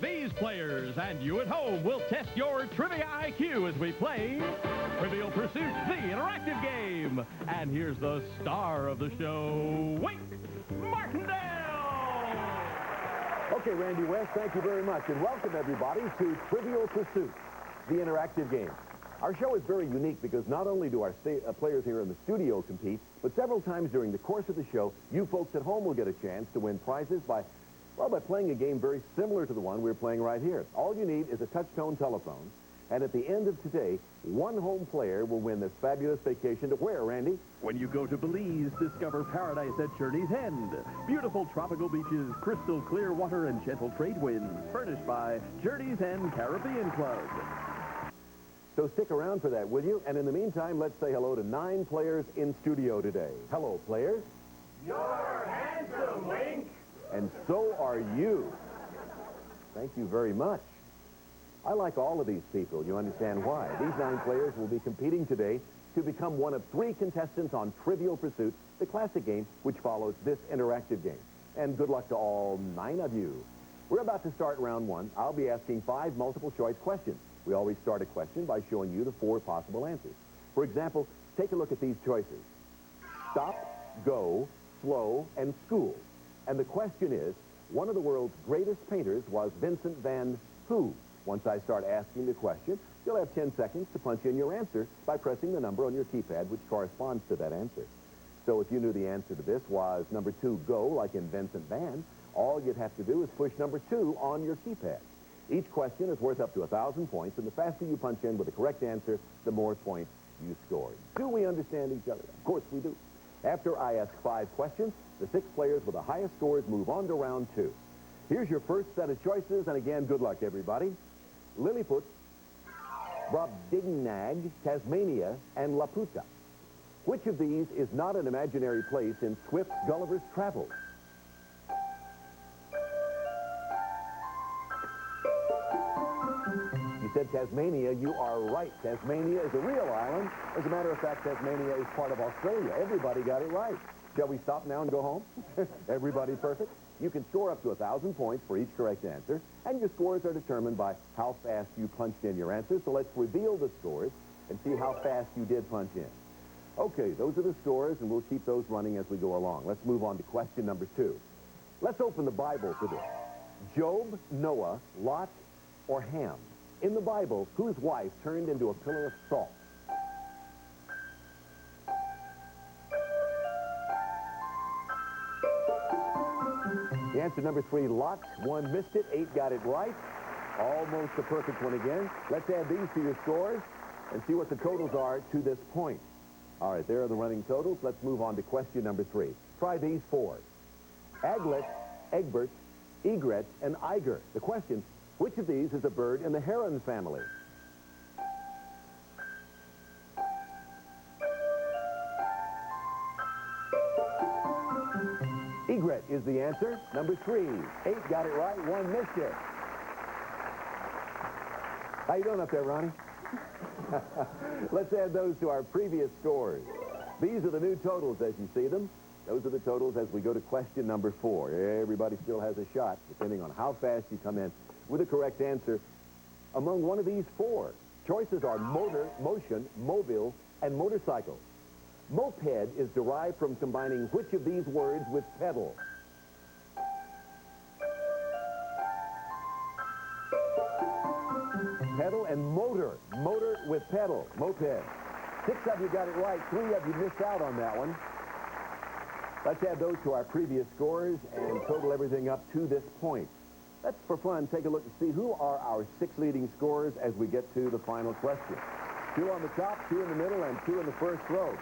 These players and you at home will test your trivia IQ as we play Trivial Pursuit, the interactive game. And here's the star of the show, Wink Martindale! Okay, Randy West, thank you very much. And welcome, everybody, to Trivial Pursuit, the interactive game. Our show is very unique because not only do our players here in the studio compete, but several times during the course of the show, you folks at home will get a chance to win prizes by playing a game very similar to the one we're playing right here. All you need is a touch-tone telephone, and at the end of today, one home player will win this fabulous vacation to where, Randy? When you go to Belize, discover paradise at Journey's End. Beautiful tropical beaches, crystal clear water, and gentle trade winds. Furnished by Journey's End Caribbean Club. So stick around for that, will you? And in the meantime, let's say hello to 9 players in studio today. Hello, players. You're handsome, Wink. And so are you. Thank you very much. I like all of these people. You understand why. These 9 players will be competing today to become one of 3 contestants on Trivial Pursuit, the classic game which follows this interactive game. And good luck to all 9 of you. We're about to start round 1. I'll be asking 5 multiple-choice questions. We always start a question by showing you the 4 possible answers. For example, take a look at these choices. Stop, go, slow, and school. And the question is, one of the world's greatest painters was Vincent van who? Once I start asking the question, you'll have 10 seconds to punch in your answer by pressing the number on your keypad which corresponds to that answer. So if you knew the answer to this was number 2, go, like in Vincent van, all you'd have to do is push number 2 on your keypad. Each question is worth up to 1,000 points, and the faster you punch in with the correct answer, the more points you score. Do we understand each other? Of course we do. After I ask 5 questions, the 6 players with the highest scores move on to round 2. Here's your first set of choices, and again, good luck, everybody. Lilliput, Brobdingnag, Tasmania, and Laputa. Which of these is not an imaginary place in Swift's Gulliver's Travels? You said Tasmania. You are right. Tasmania is a real island. As a matter of fact, Tasmania is part of Australia. Everybody got it right. Shall we stop now and go home? Everybody perfect? You can score up to 1,000 points for each correct answer, and your scores are determined by how fast you punched in your answer. So let's reveal the scores and see how fast you did punch in. Okay, those are the scores, and we'll keep those running as we go along. Let's move on to question number 2. Let's open the Bible for this. Job, Noah, Lot, or Ham? In the Bible, whose wife turned into a pillar of salt? The answer number 3, Lot. 1 missed it, 8 got it right. Almost a perfect one again. Let's add these to your scores and see what the totals are to this point. All right, there are the running totals. Let's move on to question number 3. Try these 4. Aglet, Egbert, Egret, and Iger. The question, which of these is a bird in the heron family? Egret is the answer. Number 3. 8 got it right, 1 missed it. How you doing up there, Ronnie? Let's add those to our previous scores. These are the new totals as you see them. Those are the totals as we go to question number 4. Everybody still has a shot, depending on how fast you come in with the correct answer among one of these 4. Choices are motor, motion, mobile, and motorcycle. Moped is derived from combining which of these words with pedal? Pedal and motor. Motor with pedal. Moped. 6 of you got it right. 3 of you missed out on that one. Let's add those to our previous scores and total everything up to this point. Let's, for fun, take a look and see who are our 6 leading scorers as we get to the final question. 2 on the top, 2 in the middle, and 2 in the first row.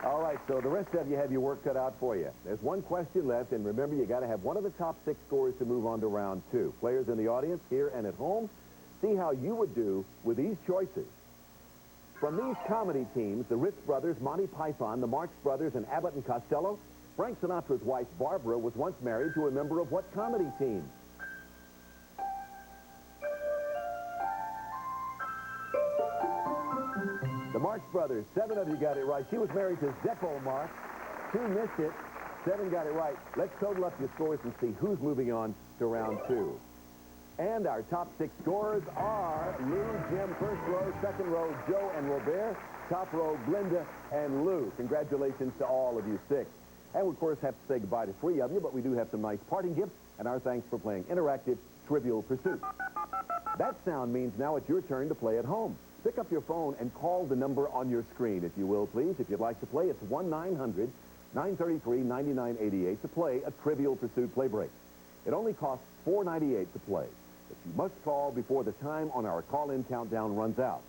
All right, so the rest of you have your work cut out for you. There's 1 question left, and remember, you got to have one of the top 6 scores to move on to round 2. Players in the audience, here and at home, see how you would do with these choices. From these comedy teams, the Ritz Brothers, Monty Python, the Marx Brothers, and Abbott and Costello, Frank Sinatra's wife, Barbara, was once married to a member of what comedy team? The Marx Brothers. 7 of you got it right. She was married to Zeppo Marx. 2 missed it. 7 got it right. Let's total up your scores and see who's moving on to round 2. And our top 6 scorers are Lou, Jim, first row, second row, Joe and Robaire, top row, Glenda and Lou. Congratulations to all of you 6. And we, of course, have to say goodbye to 3 of you, but we do have some nice parting gifts, and our thanks for playing interactive Trivial Pursuit. That sound means now it's your turn to play at home. Pick up your phone and call the number on your screen, if you will, please. If you'd like to play, it's 1-900-933-9988 to play a Trivial Pursuit play break. It only costs $4.98 to play. But you must call before the time on our call-in countdown runs out.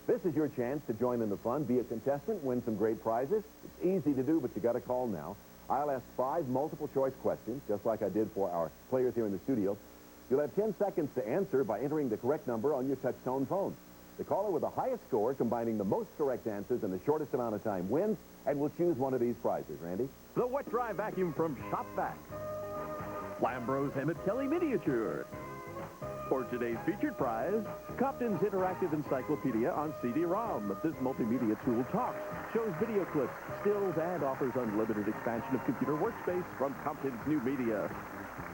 This is your chance to join in the fun, be a contestant, win some great prizes. It's easy to do, but you got to call now. I'll ask 5 multiple-choice questions, just like I did for our players here in the studio. You'll have 10 seconds to answer by entering the correct number on your touch-tone phone. The caller with the highest score, combining the most correct answers in the shortest amount of time, wins, and will choose one of these prizes. Randy? The wet dry vacuum from Shop Vac. Lambros Emmett Kelly Miniature. For today's featured prize, Compton's Interactive Encyclopedia on CD-ROM. This multimedia tool talks, shows video clips, stills, and offers unlimited expansion of computer workspace from Compton's new media.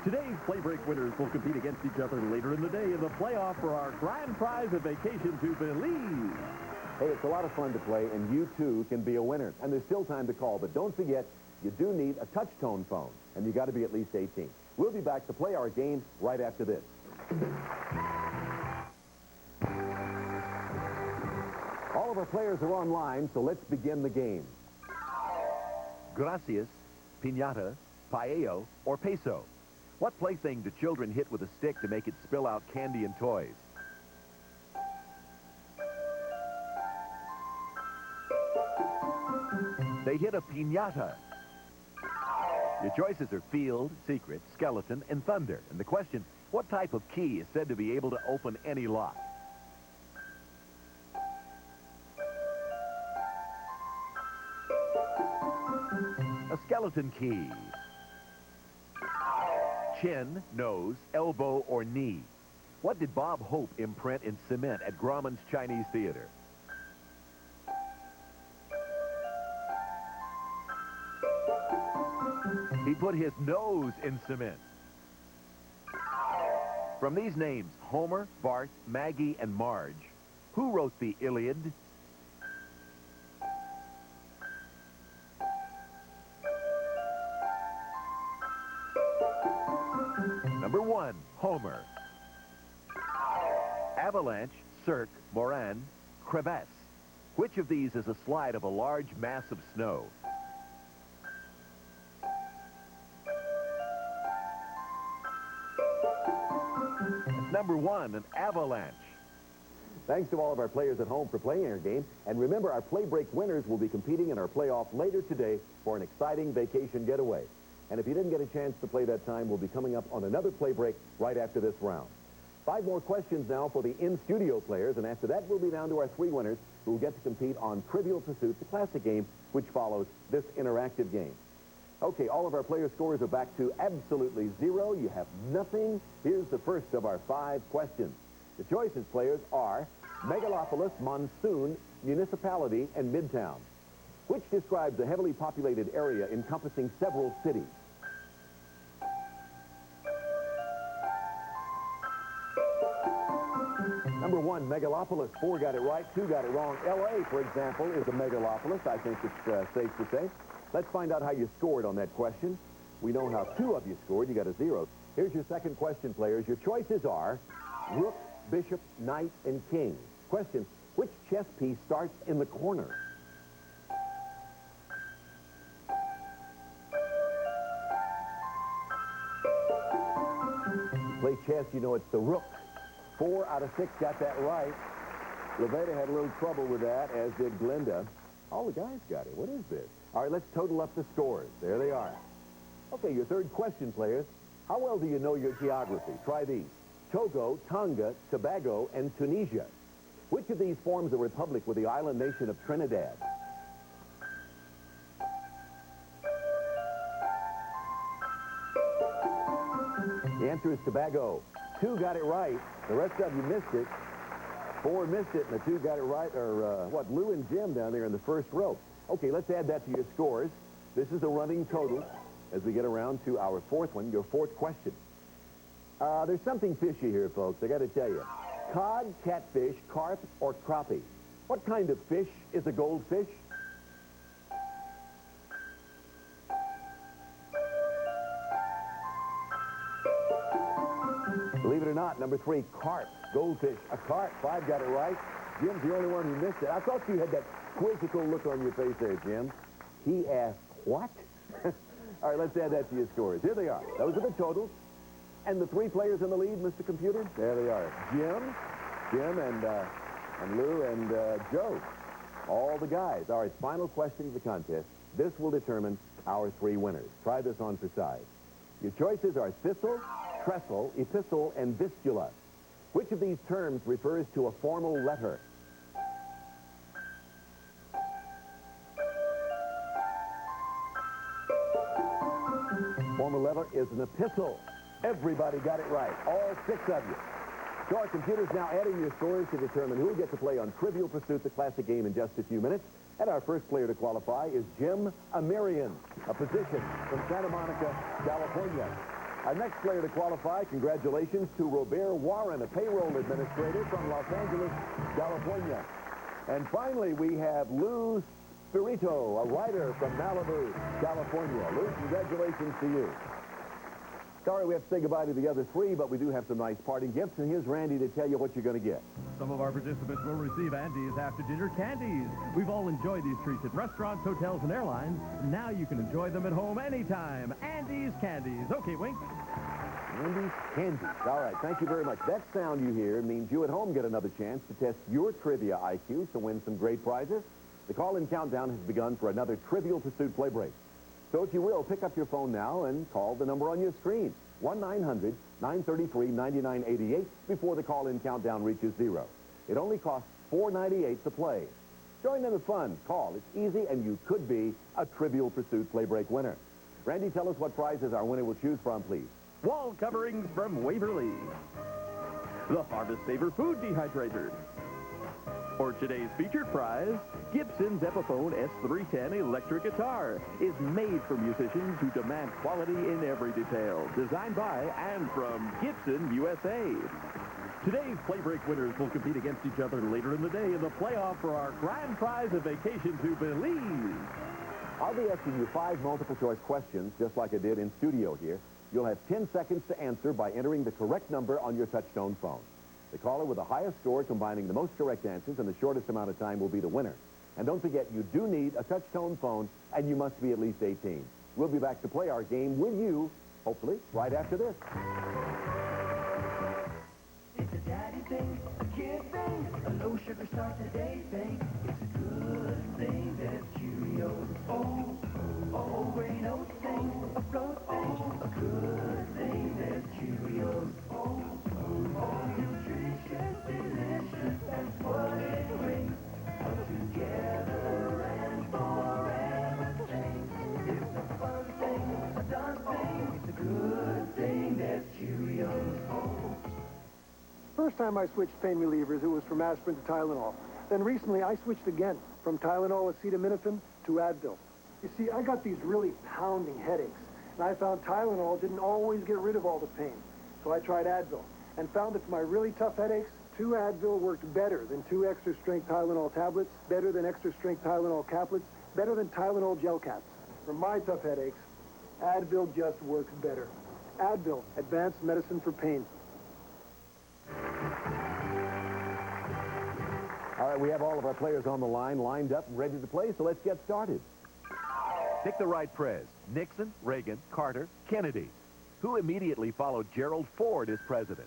Today's play break winners will compete against each other later in the day in the playoff for our grand prize of Vacation to Belize. Hey, it's a lot of fun to play, and you, too, can be a winner. And there's still time to call, but don't forget, you do need a touch-tone phone, and you got to be at least 18. We'll be back to play our game right after this. All of our players are online, so let's begin the game. Gracias, piñata, paello, or peso. What plaything do children hit with a stick to make it spill out candy and toys? They hit a piñata. Your choices are field, secret, skeleton, and thunder. And the question, what type of key is said to be able to open any lock? A skeleton key. Chin, nose, elbow, or knee. What did Bob Hope imprint in cement at Grauman's Chinese Theater? He put his nose in cement. From these names, Homer, Bart, Maggie, and Marge, who wrote the Iliad? Number 1, Homer. Avalanche, cirque, moraine, crevasse. Which of these is a slide of a large mass of snow? Number 1, an avalanche. Thanks to all of our players at home for playing our game. And remember, our play break winners will be competing in our playoff later today for an exciting vacation getaway. And if you didn't get a chance to play that time, we'll be coming up on another play break right after this round. 5 more questions now for the in-studio players, and after that, we'll be down to our 3 winners who will get to compete on Trivial Pursuit, the classic game, which follows this interactive game. Okay, all of our player scores are back to absolutely 0. You have nothing. Here's the first of our 5 questions. The choices, players, are Megalopolis, Monsoon, Municipality, and Midtown, which describes a heavily populated area encompassing several cities. Number 1, Megalopolis. 4 got it right, 2 got it wrong. L.A., for example, is a megalopolis. I think it's safe to say. Let's find out how you scored on that question. We know how 2 of you scored. You got a 0. Here's your second question, players. Your choices are Rook, Bishop, Knight, and King. Question, which chess piece starts in the corner? You play chess, you know it's the Rook. 4 out of 6 got that right. Robaire had a little trouble with that, as did Glenda. All the guys got it. What is this? All right, let's total up the scores. There they are. Okay, your third question, players. How well do you know your geography? Try these. Togo, Tonga, Tobago, and Tunisia. Which of these forms a republic with the island nation of Trinidad? The answer is Tobago. 2 got it right. The rest of you missed it. 4 missed it, and the 2 got it right, or Lou and Jim down there in the first row. Okay, let's add that to your scores. This is a running total as we get around to our 4th one, your 4th question. There's something fishy here, folks. I got to tell you. Cod, catfish, carp, or crappie. What kind of fish is a goldfish? Believe it or not, number 3, carp. Goldfish. A carp. 5 got it right. Jim's the only one who missed it. I thought you had that quizzical look on your face there, Jim. He asked, what? All right, let's add that to your scores. Here they are. Those are the totals. And the 3 players in the lead, Mr. Computer? There they are. Jim and Lou and Joe. All the guys. All right, final question of the contest. This will determine our 3 winners. Try this on for size. Your choices are thistle, trestle, epistle, and vistula. Which of these terms refers to a formal letter? Formal letter is an epistle. Everybody got it right. All 6 of you. So our computer's now adding your scores to determine who will get to play on Trivial Pursuit, the classic game, in just a few minutes. And our first player to qualify is Jim Amirian, a physician from Santa Monica, California. Our next player to qualify, congratulations to Robaire Warren, a payroll administrator from Los Angeles, California. And finally, we have Lou Spirito, a writer from Malibu, California. Lou, congratulations to you. Sorry we have to say goodbye to the other 3, but we do have some nice parting gifts, and here's Randy to tell you what you're going to get. Some of our participants will receive Andy's after-dinner candies. We've all enjoyed these treats at restaurants, hotels, and airlines. Now you can enjoy them at home anytime. Andy's Candies. Okay, Wink. Andy's Candies. All right, thank you very much. That sound you hear means you at home get another chance to test your trivia IQ to win some great prizes. The call-in countdown has begun for another Trivial Pursuit play break. So if you will, pick up your phone now and call the number on your screen, 1-900-933-9988, before the call-in countdown reaches 0. It only costs $4.98 to play. Join in the fun. Call. It's easy, and you could be a Trivial Pursuit play break winner. Randy, tell us what prizes our winner will choose from, please. Wall coverings from Waverly. The Harvest Saver Food Dehydrator. For today's featured prize, Gibson's Epiphone S310 electric guitar is made for musicians who demand quality in every detail. Designed by and from Gibson, USA. Today's play break winners will compete against each other later in the day in the playoff for our grand prize of vacation to Belize. I'll be asking you 5 multiple-choice questions, just like I did in studio here. You'll have 10 seconds to answer by entering the correct number on your touch-tone phone. The caller with the highest score combining the most correct answers in the shortest amount of time will be the winner. And don't forget, you do need a touch-tone phone, and you must be at least 18. We'll be back to play our game with you, hopefully, right after this. It's a daddy thing, a kid thing, a low-sugar start today thing. It's a good thing that's Cheerios. Oh, grain oats thing, a float thing, a good thing that's Cheerios. Oh, nutritious, delicious, that's what it brings. Together and forever thing. It's a fun thing, a done thing, it's a good thing that's Cheerios. Oh. First time I switched pain relievers, it was from aspirin to Tylenol. Then recently I switched again from Tylenol acetaminophen to Advil. You see, I got these really pounding headaches, and I found Tylenol didn't always get rid of all the pain. So I tried Advil and found that for my really tough headaches, 2 Advil worked better than 2 extra-strength Tylenol tablets, better than extra-strength Tylenol caplets, better than Tylenol gel caps. For my tough headaches, Advil just works better. Advil, advanced medicine for pain. All right, we have all of our players on the line, lined up and ready to play, so let's get started. Pick the right prez. Nixon, Reagan, Carter, Kennedy. Who immediately followed Gerald Ford as president?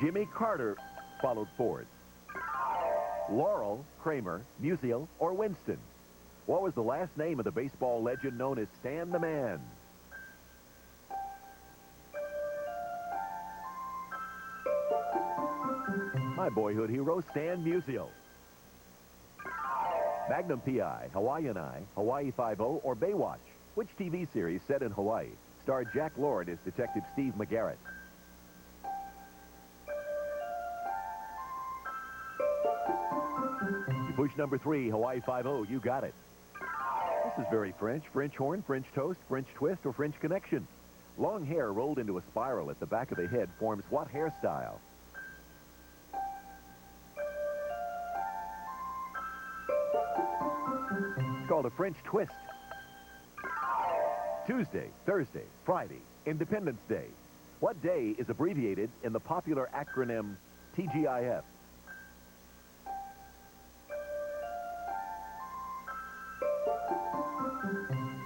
Jimmy Carter followed Ford. Laurel, Kramer, Musial, or Winston? What was the last name of the baseball legend known as Stan the Man? My boyhood hero, Stan Musial. Magnum P.I., Hawaiian Eye, Hawaii Five-0, or Baywatch? Which TV series set in Hawaii starred Jack Lord as Detective Steve McGarrett? You push number 3, Hawaii Five-0. You got it. This is very French. French horn, French toast, French twist, or French connection. Long hair rolled into a spiral at the back of the head forms what hairstyle? It's called a French twist. Tuesday, Thursday, Friday, Independence Day. What day is abbreviated in the popular acronym TGIF?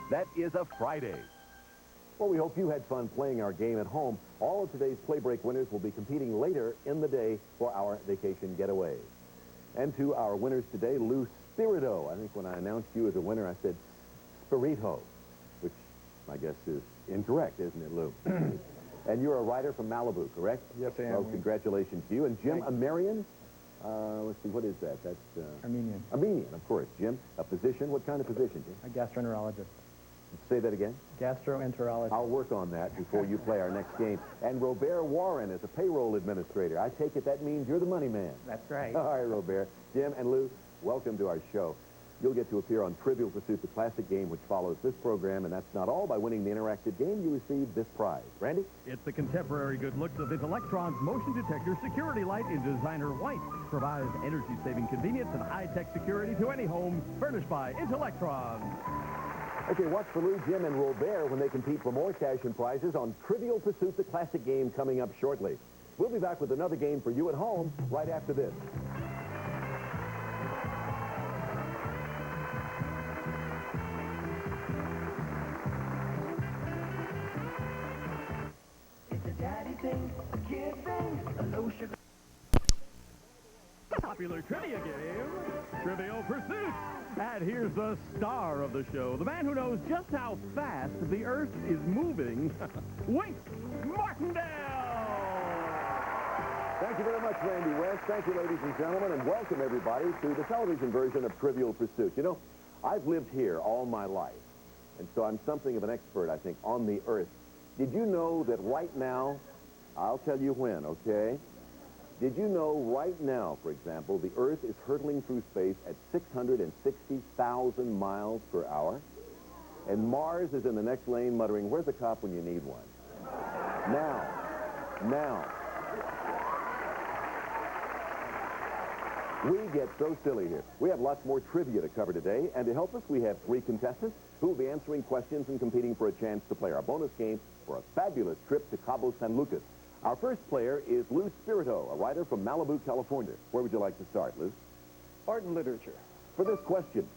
That is a Friday. Well, we hope you had fun playing our game at home. All of today's Play Break winners will be competing later in the day for our vacation getaway. And to our winners today, Lou Spirito. I think when I announced you as a winner, I said Spirito, which I guess is incorrect, isn't it, Lou? And you're a writer from Malibu, correct? Yes, I am. Well, congratulations to you. And Jim Amarian? Let's see, what is that? That's Armenian. Armenian, of course. Jim, a physician. What kind of physician, Jim? A gastroenterologist. Say that again. Gastroenterologist. I'll work on that before you play our next game. And Robaire Warren is a payroll administrator. I take it that means you're the money man. That's right. All right, Robaire. Jim and Lou, welcome to our show. You'll get to appear on Trivial Pursuit, the classic game which follows this program, and that's not all. By winning the interactive game, you receive this prize. Randy? It's the contemporary good looks of Intellectron's motion detector security light in designer white. Provides energy-saving convenience and high-tech security to any home, furnished by Intellectron. Okay, watch for Lou, Jim, and Robaire when they compete for more cash and prizes on Trivial Pursuit, the classic game, coming up shortly. We'll be back with another game for you at home right after this. It's a daddy thing, a kid thing, a low sugar. Popular trivia game, Trivial Pursuit. And here's the star of the show, the man who knows just how fast the Earth is moving, Wink Martindale. Thank you very much, Randy West. Thank you, ladies and gentlemen, and welcome everybody to the television version of Trivial Pursuit. You know, I've lived here all my life, and so I'm something of an expert, I think, on the Earth. Did you know that right now, I'll tell you when, okay? Did you know right now, for example, the Earth is hurtling through space at 660,000 miles per hour? And Mars is in the next lane muttering, "Where's the cop when you need one?" Now. We get so silly here. We have lots more trivia to cover today, and to help us, we have 3 contestants who will be answering questions and competing for a chance to play our bonus game for a fabulous trip to Cabo San Lucas. Our first player is Lou Spirito, a writer from Malibu, California. Where would you like to start, Lou? Art and literature. For this question,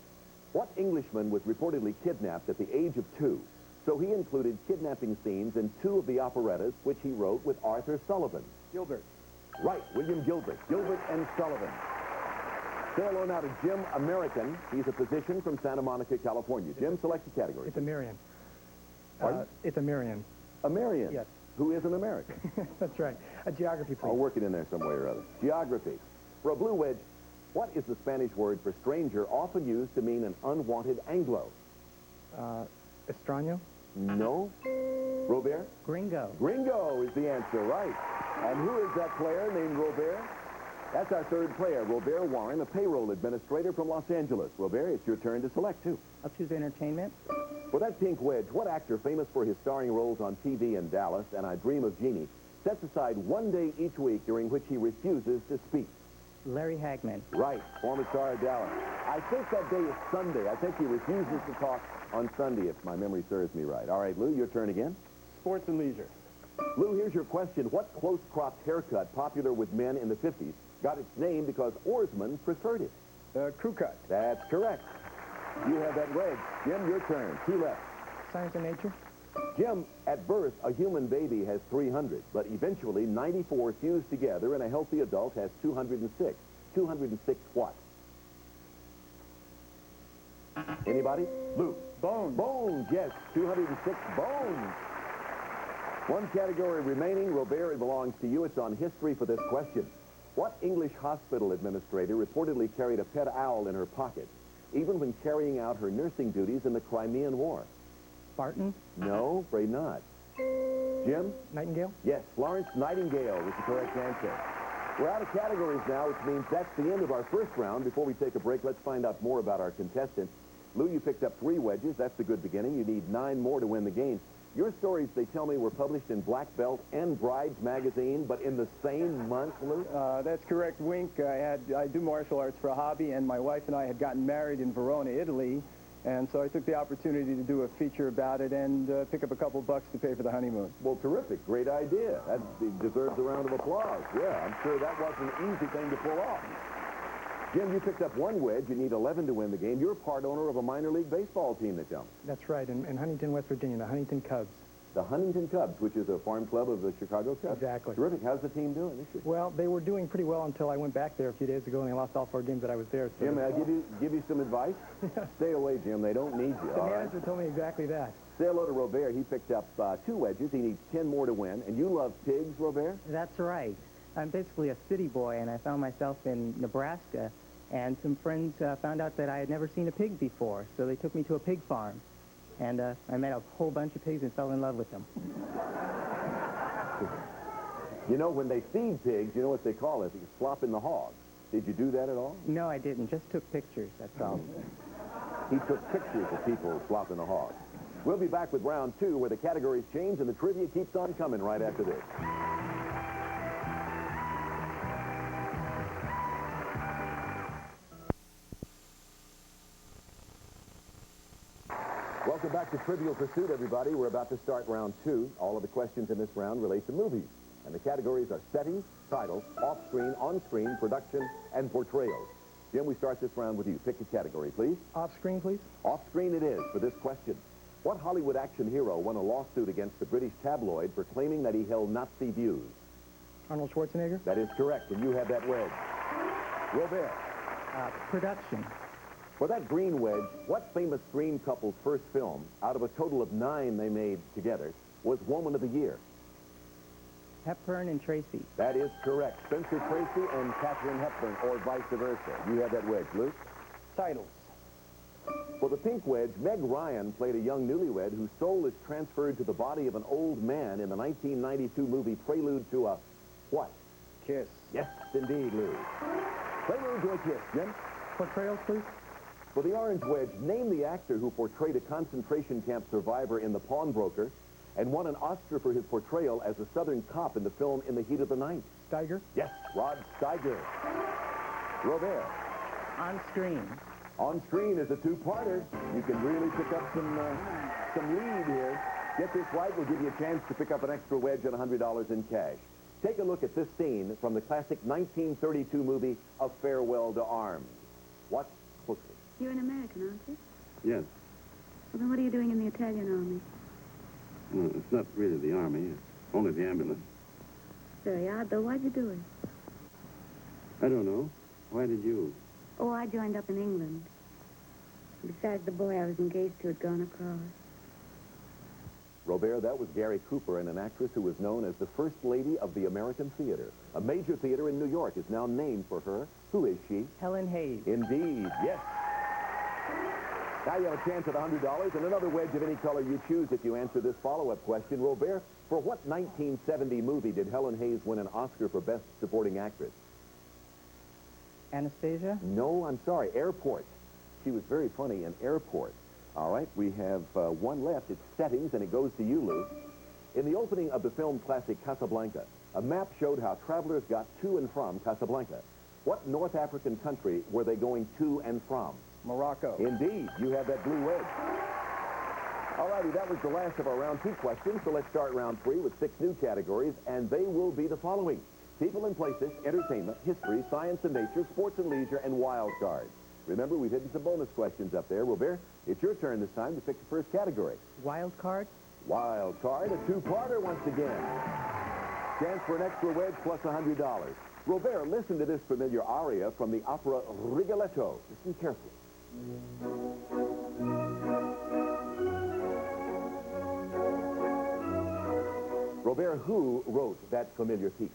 what Englishman was reportedly kidnapped at the age of 2? So he included kidnapping scenes in 2 of the operettas which he wrote with Arthur Sullivan. Gilbert. Right, William Gilbert. Gilbert and Sullivan. Say hello now to Jim American. He's a physician from Santa Monica, California. Jim, select a category. It's Armenian. Pardon? It's Armenian. American. Yes. Who is an American? That's right. A geography, I'll please. work it in there some way or other. Geography. For a blue wedge, what is the Spanish word for stranger often used to mean an unwanted Anglo? Estraño? No? Robaire? Gringo. Gringo is the answer, right. And who is that player named Robaire? That's our third player, Robaire Warren, a payroll administrator from Los Angeles. Robaire, it's your turn to select, too. I'll choose entertainment. For that pink wedge, what actor famous for his starring roles on TV in Dallas and I Dream of Jeannie sets aside one day each week during which he refuses to speak? Larry Hagman. Right, former star of Dallas. I think that day is Sunday. I think he refuses to talk on Sunday, if my memory serves me right. All right, Lou, your turn again. Sports and leisure. Lou, here's your question. What close-cropped haircut popular with men in the 50s got its name because oarsmen preferred it? Crew cut. That's correct. You have that wedge. Jim, your turn. 2 left. Science and nature. Jim, at birth, a human baby has 300, but eventually 94 fused together and a healthy adult has 206. 206 what? Anybody? Lou. Bones. Bones, yes. 206 bones. One category remaining. Robaire, it belongs to you. It's on history for this question. What English hospital administrator reportedly carried a pet owl in her pocket, even when carrying out her nursing duties in the Crimean War? Barton. No, afraid not. Jim? Nightingale. Yes, Florence Nightingale was the correct answer. We're out of categories now, which means that's the end of our first round. Before we take a break, let's find out more about our contestants. Lou, you picked up 3 wedges. That's a good beginning. You need 9 more to win the game. Your stories, they tell me, were published in Black Belt and Brides magazine, but in the same month, Lou? That's correct, Wink. I do martial arts for a hobby, and my wife and I had gotten married in Verona, Italy, and so I took the opportunity to do a feature about it and pick up a couple bucks to pay for the honeymoon. Well, terrific. Great idea. That deserves a round of applause. Yeah, I'm sure that wasn't an easy thing to pull off. Jim, you picked up 1 wedge. You need 11 to win the game. You're part owner of a minor league baseball team, they tell me. That's right, in Huntington, West Virginia, the Huntington Cubs. The Huntington Cubs, which is a farm club of the Chicago Cubs. Exactly. Terrific. How's the team doing this year? Well, they were doing pretty well until I went back there a few days ago, and they lost all 4 games that I was there. So Jim, may I give you some advice? Stay away, Jim. They don't need you. the all right? manager told me exactly that. Say hello to Robaire. He picked up 2 wedges. He needs 10 more to win. And you love pigs, Robaire? That's right. I'm basically a city boy, and I found myself in Nebraska, and some friends found out that I had never seen a pig before, so they took me to a pig farm. And I met a whole bunch of pigs and fell in love with them. You know, when they feed pigs, you know what they call it? Slopping the hog. Did you do that at all? No, I didn't. Just took pictures, that's all. He took pictures of people slopping the hog. We'll be back with round 2, where the categories change and the trivia keeps on coming right after this. Welcome back to Trivial Pursuit, everybody. We're about to start round 2. All of the questions in this round relate to movies. And the categories are settings, titles, off-screen, on-screen, production, and portrayals. Jim, we start this round with you. Pick a category, please. Off-screen, please? Off-screen it is for this question. What Hollywood action hero won a lawsuit against the British tabloid for claiming that he held Nazi views? Arnold Schwarzenegger? That is correct, and you have that wedge. Robaire. Production. For that green wedge, what famous dream couple's first film, out of a total of 9 they made together, was Woman of the Year? Hepburn and Tracy. That is correct. Spencer Tracy and Katharine Hepburn, or vice versa. You have that wedge, Luke. Titles. For the pink wedge, Meg Ryan played a young newlywed whose soul is transferred to the body of an old man in the 1992 movie Prelude to a what? Kiss. Yes, indeed, Lou. Prelude to a Kiss, Jim. Portrayals, please? For the orange wedge, name the actor who portrayed a concentration camp survivor in The Pawnbroker and won an Oscar for his portrayal as a Southern cop in the film In the Heat of the Night. Steiger? Yes, Rod Steiger. Robaire. On screen. On screen is a 2-parter. You can really pick up some lead here. Get this right, we'll give you a chance to pick up an extra wedge and $100 in cash. Take a look at this scene from the classic 1932 movie, A Farewell to Arms. Watch closely. You're an American, aren't you? Yes. Well, then what are you doing in the Italian army? Well, it's not really the army. It's only the ambulance. Very odd, though. Why'd you do it? I don't know. Why did you? Oh, I joined up in England. Besides, the boy I was engaged to had gone across. Robaire, that was Gary Cooper, and an actress who was known as the First Lady of the American Theater. A major theater in New York is now named for her. Who is she? Helen Hayes. Indeed, yes. Now you have a chance at $100 and another wedge of any color you choose if you answer this follow-up question. Robaire, for what 1970 movie did Helen Hayes win an Oscar for Best Supporting Actress? Anastasia? No, I'm sorry, Airport. She was very funny in Airport. All right, we have one left. It's settings, and it goes to you, Lou. In the opening of the film classic Casablanca, a map showed how travelers got to and from Casablanca. What North African country were they going to and from? Morocco. Indeed, you have that blue wedge. All righty, that was the last of our round 2 questions, so let's start round 3 with 6 new categories, and they will be the following: people and places, entertainment, history, science and nature, sports and leisure, and wild cards. Remember, we've hidden some bonus questions up there. Robaire, it's your turn this time to pick the first category. Wild card? Wild card, a 2-parter once again. Chance for an extra wedge plus $100. Robaire, listen to this familiar aria from the opera Rigoletto. Listen carefully. Robaire, who wrote that familiar piece?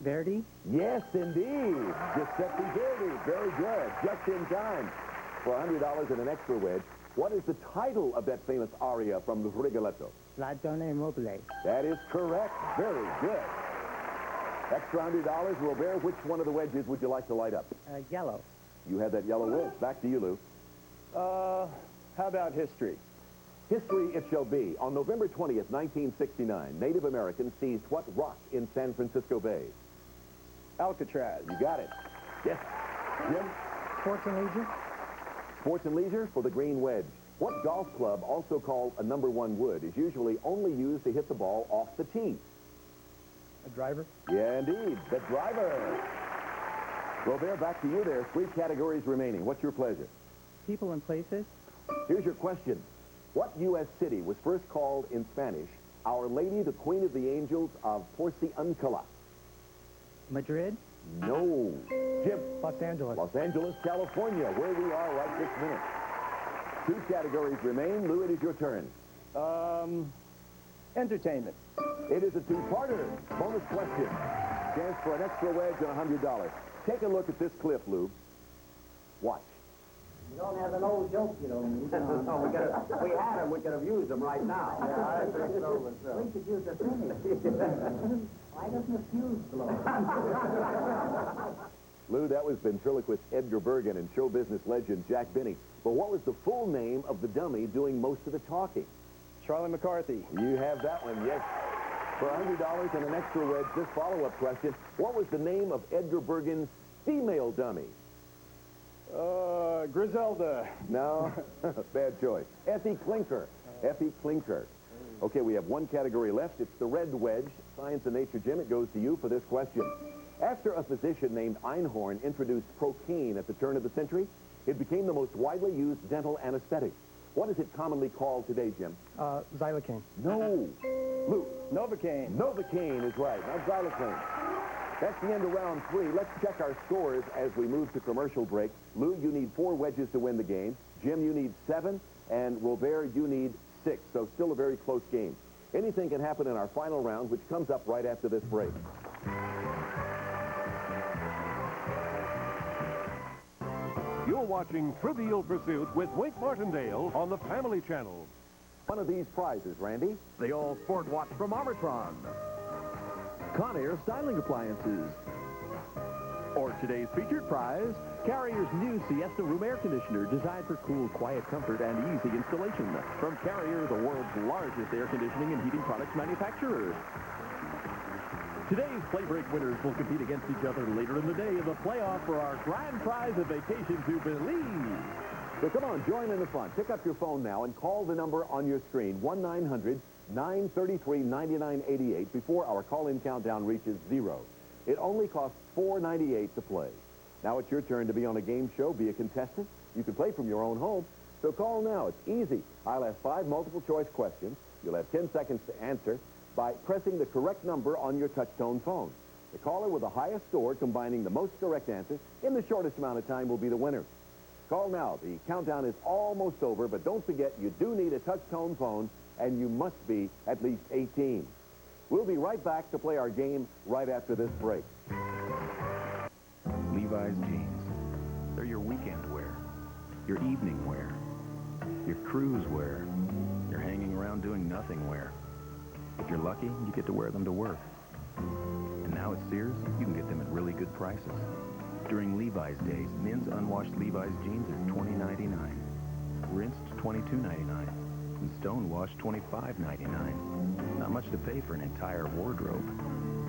Verdi? Yes, indeed. Giuseppe Verdi. Very good. Just in time. For $100 and an extra wedge, what is the title of that famous aria from the Rigoletto? La Donna Immobile. That is correct. Very good. Extra $100, Robaire. Which one of the wedges would you like to light up? Yellow. You had that yellow wedge. Back to you, Lou. How about history? History it shall be. On November 20th, 1969, Native Americans seized what rock in San Francisco Bay? Alcatraz. You got it. Yes. Jim? Sports and leisure? Sports and leisure for the green wedge. What golf club, also called a number one wood, is usually only used to hit the ball off the tee? A driver? Yeah, indeed. The driver. Robaire, back to you there. 3 categories remaining. What's your pleasure? People and places? Here's your question. What U.S. city was first called in Spanish, Our Lady, the Queen of the Angels of Porciuncula? Madrid? No. Jim? Los Angeles. Los Angeles, California, where we are right this minute. 2 categories remain. Lou, it is your turn. Entertainment. It is a 2-parter. Bonus question. Chance for an extra wedge and $100. Take a look at this clip, Lou. Watch. We don't have an old joke, you know. We had them. We could have used them right now. Yeah, I think so myself. We could use the finish. Why doesn't the fuse blow? Lou, that was ventriloquist Edgar Bergen and show business legend Jack Benny. But what was the full name of the dummy doing most of the talking? Charlie McCarthy. You have that one, yes. For $100 and an extra wedge, this follow-up question, what was the name of Edgar Bergen's female dummy? Griselda. No, bad choice. Effie Klinker. Effie Klinker. Okay, we have 1 category left. It's the red wedge. Science and nature, Jim, it goes to you for this question. After a physician named Einhorn introduced procaine at the turn of the century, it became the most widely used dental anesthetic. What is it commonly called today, Jim? Xylocaine. No. Lou. Novocaine. Novocaine is right, not xylocaine. That's the end of round 3. Let's check our scores as we move to commercial break. Lou, you need 4 wedges to win the game. Jim, you need 7. And Robaire, you need 6. So still a very close game. Anything can happen in our final round, which comes up right after this break. You're watching Trivial Pursuit with Wink Martindale on the Family Channel. One of these prizes, Randy. The all-sport watch from Armatron. Conair styling appliances. Or today's featured prize, Carrier's new Siesta room air conditioner designed for cool, quiet comfort and easy installation. From Carrier, the world's largest air conditioning and heating products manufacturer. Today's play break winners will compete against each other later in the day in the playoff for our grand prize of Vacation to Belize. So come on, join in the fun. Pick up your phone now and call the number on your screen, 1-900-933-9988, before our call-in countdown reaches 0. It only costs $4.98 to play. Now it's your turn to be on a game show, be a contestant. You can play from your own home. So call now. It's easy. I'll ask 5 multiple-choice questions. You'll have 10 seconds to answer by pressing the correct number on your touch-tone phone. The caller with the highest score, combining the most correct answers in the shortest amount of time, will be the winner. Call now. The countdown is almost over, but don't forget you do need a touch-tone phone, and you must be at least 18. We'll be right back to play our game right after this break. Levi's jeans. They're your weekend wear, your evening wear, your cruise wear, your hanging around doing nothing wear. If you're lucky, you get to wear them to work. And now at Sears, you can get them at really good prices. During Levi's days, men's unwashed Levi's jeans are $20.99, rinsed $22.99, and stone-washed $25.99. Not much to pay for an entire wardrobe.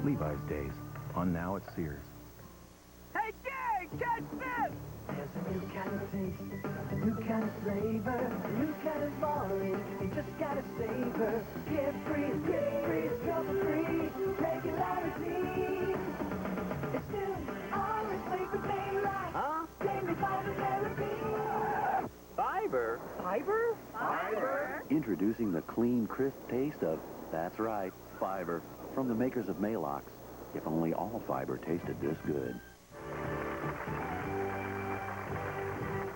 Levi's days, on now at Sears. Hey, gang, catch this! There's a new kind of taste, a new kind of flavor, a new kind of morning. You just gotta savor. Carefree, free, trouble-free, regularity. It's new, always flavor daylight. Huh? Daily fiber therapy. Fiber? Fiber? Fiber? Introducing the clean, crisp taste of, that's right, fiber, from the makers of Maalox. If only all fiber tasted this good.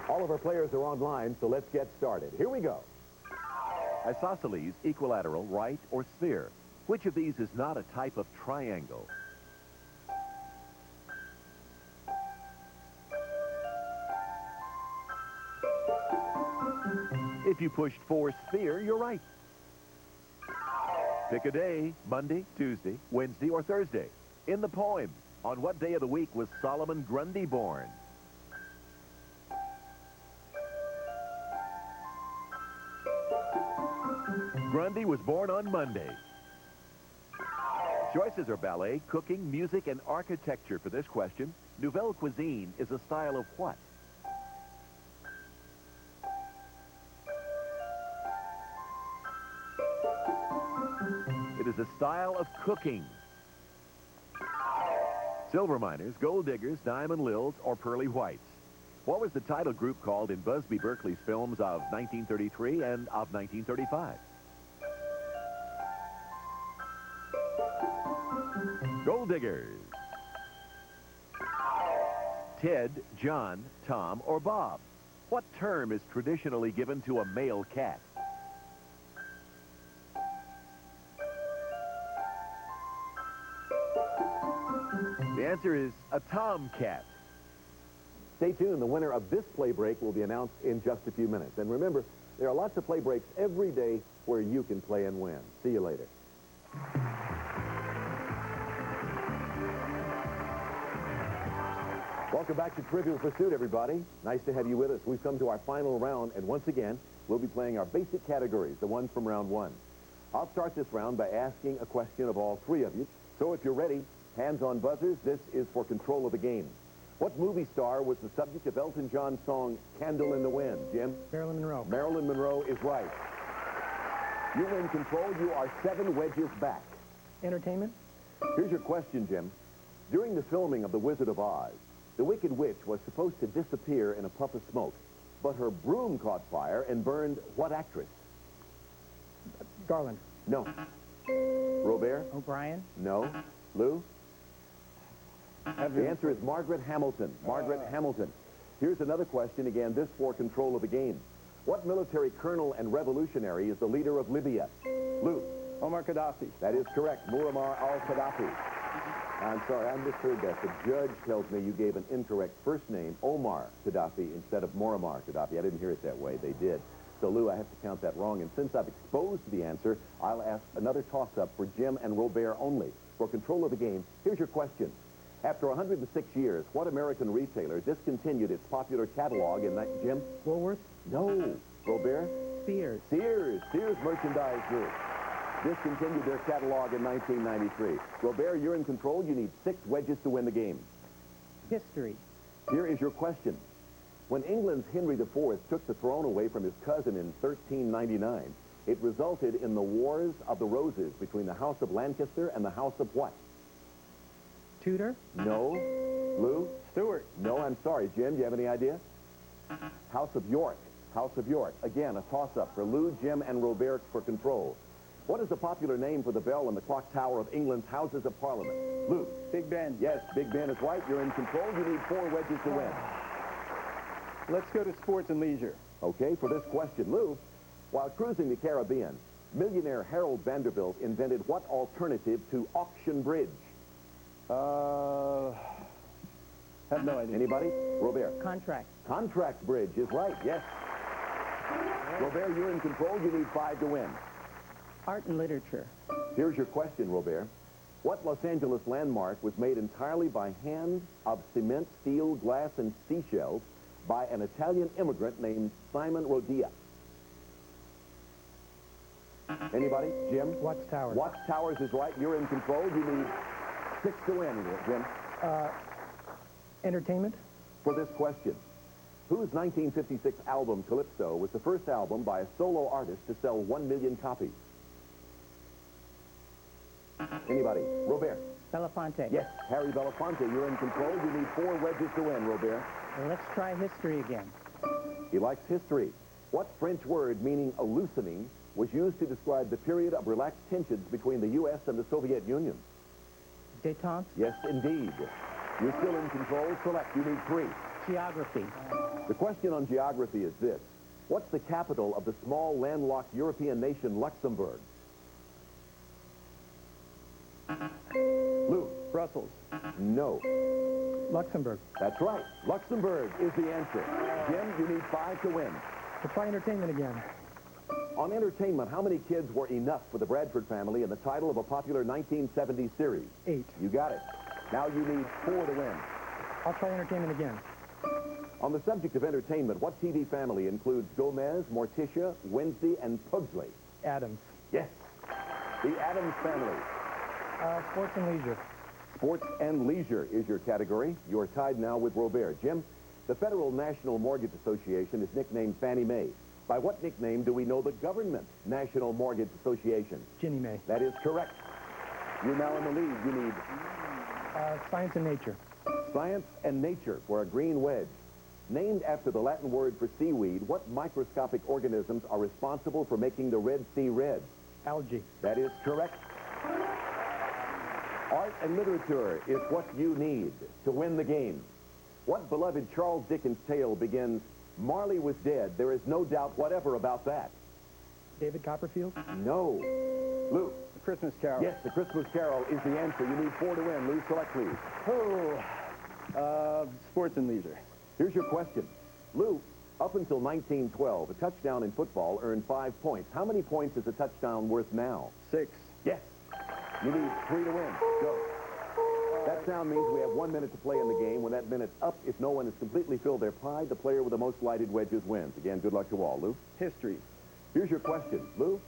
All of our players are online, so let's get started. Here we go. Isosceles, equilateral, right, or sphere. Which of these is not a type of triangle? If you pushed for sphere, you're right. Pick a day, Monday, Tuesday, Wednesday, or Thursday. In the poem, on what day of the week was Solomon Grundy born? Grundy was born on Monday. Choices are ballet, cooking, music, and architecture for this question. Nouvelle cuisine is a style of what? It is a style of cooking. Silver miners, gold diggers, diamond lils, or pearly whites. What was the title group called in Busby Berkeley's films of 1933 and of 1935? Gold diggers. Ted, John, Tom, or Bob? What term is traditionally given to a male cat? The answer is a tomcat. Stay tuned. The winner of this play break will be announced in just a few minutes. And remember, there are lots of play breaks every day where you can play and win. See you later. Welcome back to Trivial Pursuit, everybody. Nice to have you with us. We've come to our final round, and once again, we'll be playing our basic categories, the ones from round one. I'll start this round by asking a question of all three of you. So if you're ready, hands on buzzers, this is for control of the game. What movie star was the subject of Elton John's song, Candle in the Wind? Jim? Marilyn Monroe. Marilyn Monroe is right. You're in control. You are 7 wedges back. Entertainment? Here's your question, Jim. During the filming of The Wizard of Oz, the Wicked Witch was supposed to disappear in a puff of smoke, but her broom caught fire and burned what actress? Garland. No. Robaire? O'Brien. No. Lou? The answer is Margaret Hamilton. Margaret Hamilton. Here's another question, again, this for control of the game. What military colonel and revolutionary is the leader of Libya? Lou? Omar Gaddafi. That is correct. Muammar al-Gaddafi. I'm sorry, I misheard that. The judge tells me you gave an incorrect first name, Omar Gaddafi, instead of Muammar Gaddafi. I didn't hear it that way. They did. So, Lou, I have to count that wrong. And since I've exposed the answer, I'll ask another toss-up for Jim and Robaire only. For control of the game, here's your question. After 106 years, what American retailer discontinued its popular catalog in Jim? Woolworth. No. Robaire? Sears. Sears. Sears Merchandise Group discontinued their catalog in 1993. Robaire, you're in control. You need 6 wedges to win the game. History. Here is your question. When England's Henry IV took the throne away from his cousin in 1399, it resulted in the Wars of the Roses between the House of Lancaster and the House of what? Tudor. No. Lou? Stuart. No, I'm sorry. Jim, do you have any idea? House of York. House of York. Again, a toss-up for Lou, Jim, and Robaire for control. What is the popular name for the bell in the clock tower of England's Houses of Parliament? Lou? Big Ben. Yes, Big Ben is right. You're in control. You need 4 wedges to win. Let's go to sports and leisure. Okay, for this question, Lou, while cruising the Caribbean, millionaire Harold Vanderbilt invented what alternative to auction bridge? Have no idea. Anybody? Robaire? Contract. Contract bridge is right, yes. Robaire, you're in control. You need 5 to win. Art and literature. Here's your question, Robaire. What Los Angeles landmark was made entirely by hand of cement, steel, glass, and seashells by an Italian immigrant named Simon Rodia? Anybody? Jim? Watts Towers. Watts Towers is right. You're in control. You need 6 to win, Jim. Entertainment. For this question, whose 1956 album, Calypso, was the first album by a solo artist to sell 1 million copies? Anybody? Robaire? Belafonte. Yes, Harry Belafonte. You're in control. You need 4 wedges to win, Robaire. Well, let's try history again. He likes history. What French word meaning a loosening was used to describe the period of relaxed tensions between the U.S. and the Soviet Union? Détente. Yes, indeed. You're still in control. Select. You need 3. Geography. The question on geography is this. What's the capital of the small landlocked European nation Luxembourg? Lou? Brussels. No. Luxembourg. That's right. Luxembourg is the answer. Jim, you need 5 to win. We'll try entertainment again. On entertainment, how many kids were enough for the Bradford family in the title of a popular 1970s series? 8. You got it. Now you need 4 to win. I'll try entertainment again. On the subject of entertainment, what TV family includes Gomez, Morticia, Wednesday, and Pugsley? Adams. Yes. The Addams Family. Sports and leisure. Sports and leisure is your category. You're tied now with Robaire. Jim, the Federal National Mortgage Association is nicknamed Fannie Mae. By what nickname do we know the government National Mortgage Association? Ginnie Mae. That is correct. You're now in the lead. You need Science and nature. science and nature for a green wedge. Named after the Latin word for seaweed, what microscopic organisms are responsible for making the Red Sea red? Algae. That is correct. Art and literature is what you need to win the game. What beloved Charles Dickens tale begins, Marley was dead, there is no doubt whatever about that? David Copperfield. No. Lou. The Christmas Carol. Yes, The Christmas Carol is the answer. You need 4 to win. Lou, select please. Sports and leisure. Here's your question. Lou, up until 1912, a touchdown in football earned 5 points. How many points is a touchdown worth now? 6. Yes. You need 3 to win. Go. That sound means we have 1 minute to play in the game. When that minute's up, if no one has completely filled their pie, the player with the most lighted wedges wins. Again, good luck to all. Lou? History. Here's your question. Lou,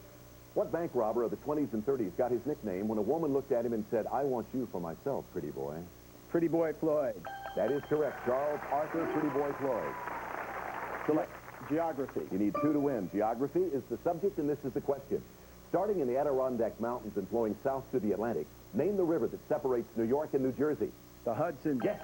what bank robber of the 20s and 30s got his nickname when a woman looked at him and said, I want you for myself, pretty boy? Pretty Boy Floyd. That is correct. Charles Arthur Pretty Boy Floyd. Select. Geography. You need 2 to win. Geography is the subject, and this is the question. Starting in the Adirondack Mountains and flowing south to the Atlantic, name the river that separates New York and New Jersey. The Hudson. Yes.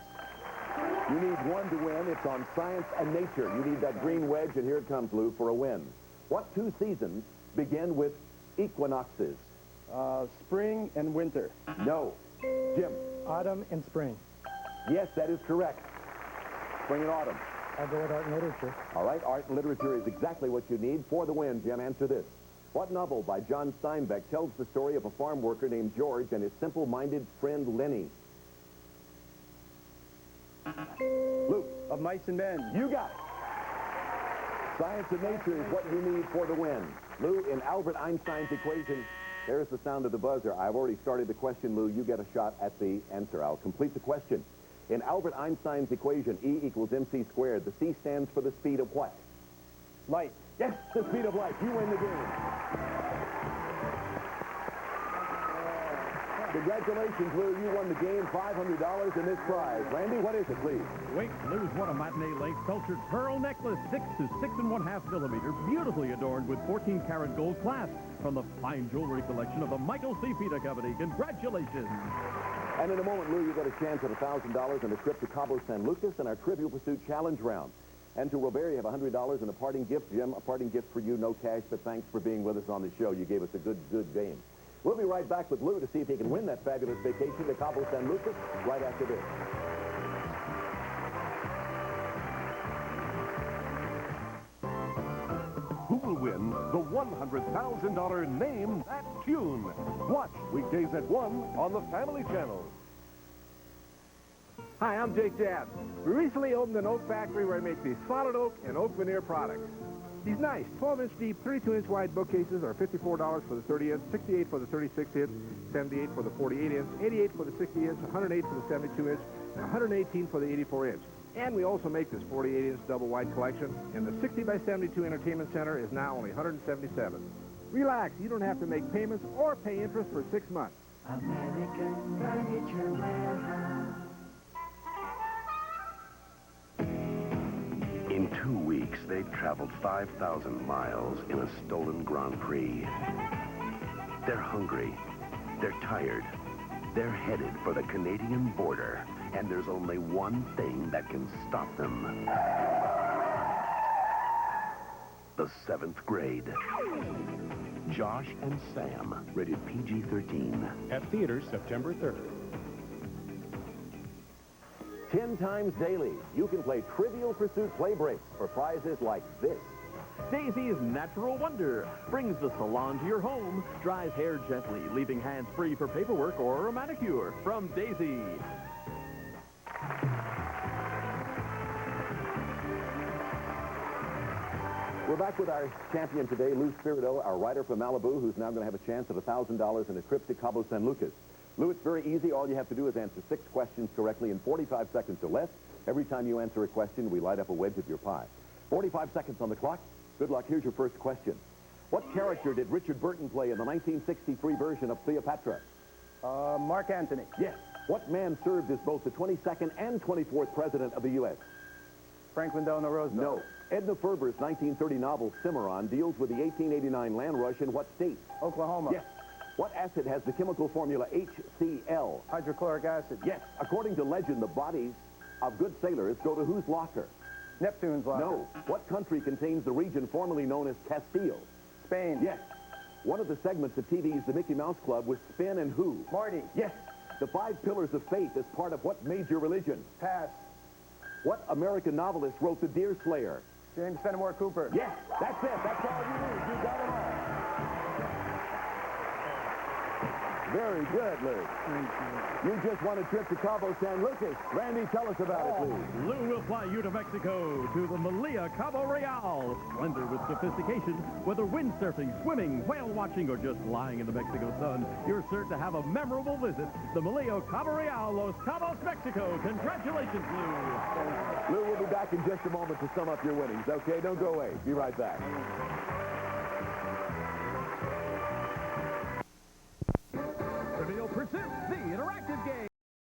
You need 1 to win. It's on science and nature. You need that green wedge, and here it comes, Lou, for a win. What 2 seasons begin with equinoxes? Spring and winter. No. Jim. Autumn and spring. Yes, that is correct. Spring and autumn. I'll go with art and literature. All right, art and literature is exactly what you need. For the win, Jim, answer this. What novel by John Steinbeck tells the story of a farm worker named George and his simple-minded friend Lenny? Luke. Of Mice and Men. You got it. Science and nature is what you need for the win. Lou, in Albert Einstein's equation, there's the sound of the buzzer. I've already started the question, Lou. You get a shot at the answer. I'll complete the question. In Albert Einstein's equation, E equals mc squared, the C stands for the speed of what? Light. Yes, the speed of light. You win the game. Congratulations, Lou. You won the game, $500 in this prize. Randy, what is it, please? Wait, Lou's won a matinee lace sculptured pearl necklace, 6 to 6.5 millimeter, beautifully adorned with 14-karat gold clasp from the fine jewelry collection of the Michael C. Pita Company. Congratulations. And in a moment, Lou, you got a chance at $1,000 and a trip to Cabo San Lucas and our Trivial Pursuit Challenge round. And to Robaire, you have $100 and a parting gift. Jim, a parting gift for you, no cash, but thanks for being with us on the show. You gave us a good game. We'll be right back with Lou to see if he can win that fabulous vacation to Cabo San Lucas right after this. Who will win the $100,000 Name That Tune? Watch weekdays at 1 on the Family Channel. Hi, I'm Jake Jazz. We recently opened an oak factory where I make these solid oak and oak veneer products. These nice 12-inch deep, 32-inch wide bookcases are $54 for the 30-inch, $68 for the 36-inch, $78 for the 48-inch, $88 for the 60-inch, $108 for the 72-inch, and $118 for the 84-inch. And we also make this 48-inch double-wide collection, and the 60 by 72 Entertainment Center is now only $177. Relax, you don't have to make payments or pay interest for 6 months. American Furniture Warehouse. In 2 weeks, they'd traveled 5,000 miles in a stolen Grand Prix. They're hungry. They're tired. They're headed for the Canadian border, and there's only one thing that can stop them. The 7th grade. Josh and Sam, rated PG-13. At theaters September 3rd. 10 times daily, you can play Trivial Pursuit play breaks for prizes like this. Daisy's Natural Wonder brings the salon to your home, dries hair gently, leaving hands free for paperwork or a manicure. From Daisy. We're back with our champion today, Lou Spirito, our writer from Malibu, who's now going to have a chance at $1,000 and a trip to Cabo San Lucas. Lou, it's very easy. All you have to do is answer 6 questions correctly in 45 seconds or less. Every time you answer a question, we light up a wedge of your pie. 45 seconds on the clock. Good luck. Here's your first question. What character did Richard Burton play in the 1963 version of Cleopatra? Mark Antony. Yes. What man served as both the 22nd and 24th president of the U.S.? Franklin Delano Roosevelt. No. Edna Ferber's 1930 novel Cimarron deals with the 1889 land rush in what state? Oklahoma. Yes. What acid has the chemical formula HCl? Hydrochloric acid. Yes. According to legend, the bodies of good sailors go to whose locker? Neptune's locker. No. What country contains the region formerly known as Castile? Spain. Yes. One of the segments of TV's The Mickey Mouse Club was Spin and who? Marty. Yes. The 5 pillars of faith is part of what major religion? Pass. What American novelist wrote The Deer Slayer? James Fenimore Cooper. Yes, that's it. That's all you need. You got it all. Very good, Lou. You just won a trip to Cabo San Lucas. Randy, tell us about it, please. Lou will fly you to Mexico, to the Malia Cabo Real. Splendor with sophistication. Whether windsurfing, swimming, whale watching, or just lying in the Mexico sun, you're certain to have a memorable visit. The Malia Cabo Real, Los Cabos, Mexico. Congratulations, Lou. Lou will be back in just a moment to sum up your winnings. Okay, don't go away. Be right back.